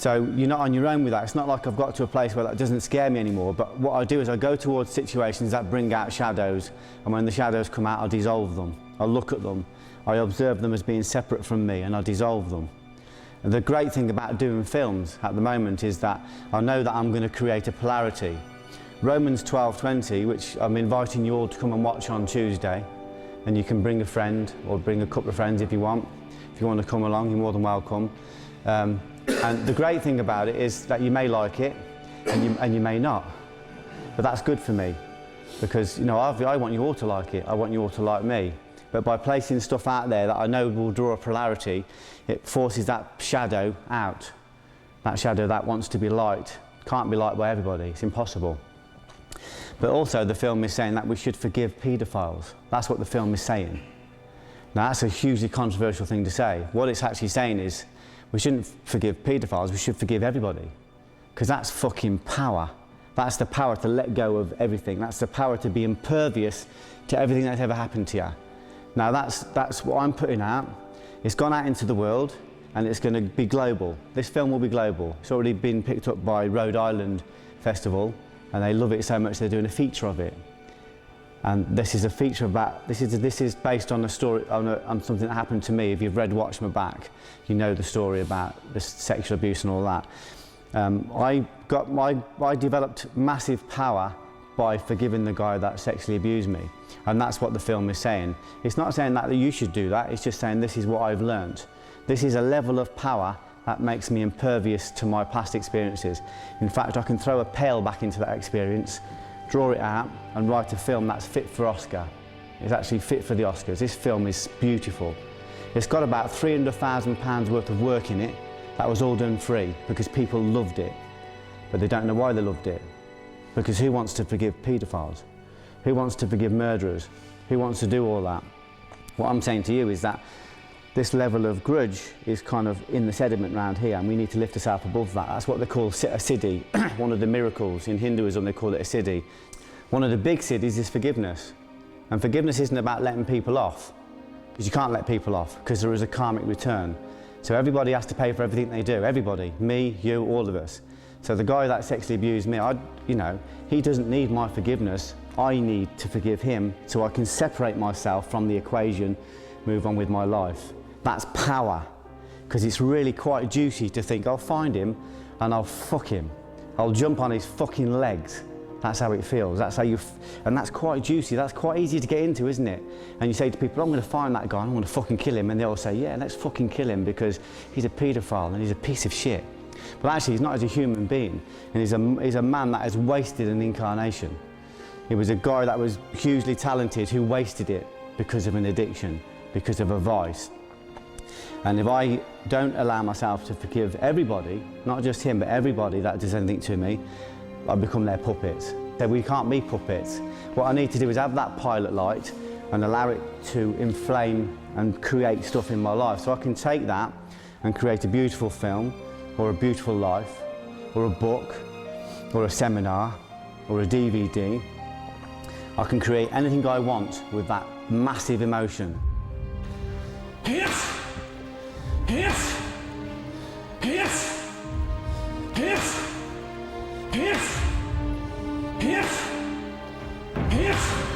So you're not on your own with that. It's not like I've got to a place where that doesn't scare me anymore, but what I do is I go towards situations that bring out shadows, and when the shadows come out, I dissolve them. I look at them, I observe them as being separate from me, and I dissolve them. And the great thing about doing films at the moment is that I know that I'm going to create a polarity. Romans 12:20, which I'm inviting you all to come and watch on Tuesday, and you can bring a friend or bring a couple of friends if you want. If you want to come along, you're more than welcome. And the great thing about it is that you may like it and you may not, but that's good for me, because you know I want you all to like it, I want you all to like me. But by placing stuff out there that I know will draw a polarity, it forces that shadow out. That shadow that wants to be liked can't be liked by everybody, it's impossible. But also the film is saying that we should forgive paedophiles. That's what the film is saying. Now that's a hugely controversial thing to say. What it's actually saying is we shouldn't forgive paedophiles, we should forgive everybody. Because that's fucking power. That's the power to let go of everything. That's the power to be impervious to everything that's ever happened to you. Now that's what I'm putting out. It's gone out into the world and it's going to be global. This film will be global. It's already been picked up by Rhode Island Festival and they love it so much they're doing a feature of it. And this is a feature about, this is based on a story, on something that happened to me. If you've read Watch My Back, you know the story about the sexual abuse and all that. I developed massive power by forgiving the guy that sexually abused me. And that's what the film is saying. It's not saying that you should do that, it's just saying this is what I've learned. This is a level of power that makes me impervious to my past experiences. In fact, I can throw a pail back into that experience, draw it out and write a film that's fit for Oscar. It's actually fit for the Oscars. This film is beautiful. It's got about £300,000 worth of work in it. That was all done free because people loved it. But they don't know why they loved it. Because who wants to forgive paedophiles? Who wants to forgive murderers? Who wants to do all that? What I'm saying to you is that this level of grudge is kind of in the sediment around here, and we need to lift ourselves above that. That's what they call a siddhi. One of the miracles in Hinduism, they call it a siddhi. One of the big siddhis is forgiveness. And forgiveness isn't about letting people off, because you can't let people off, because there is a karmic return. So everybody has to pay for everything they do. Everybody, me, you, all of us. So the guy that sexually abused me, he doesn't need my forgiveness. I need to forgive him so I can separate myself from the equation, move on with my life. That's power, because it's really quite juicy to think I'll find him and I'll fuck him. I'll jump on his fucking legs. That's how it feels. That's how and that's quite juicy. That's quite easy to get into, isn't it? And you say to people, I'm going to find that guy and I'm going to fucking kill him. And they all say, yeah, let's fucking kill him because he's a paedophile and he's a piece of shit. But actually, he's not as a human being. And he's a man that has wasted an incarnation. He was a guy that was hugely talented who wasted it because of an addiction, because of a vice. And if I don't allow myself to forgive everybody, not just him, but everybody that does anything to me, I become their puppets. So we can't be puppets. What I need to do is have that pilot light and allow it to inflame and create stuff in my life. So I can take that and create a beautiful film, or a beautiful life, or a book, or a seminar, or a DVD. I can create anything I want with that massive emotion. Hit! Hit! Hit! Hit! Hit! Hit! Hit!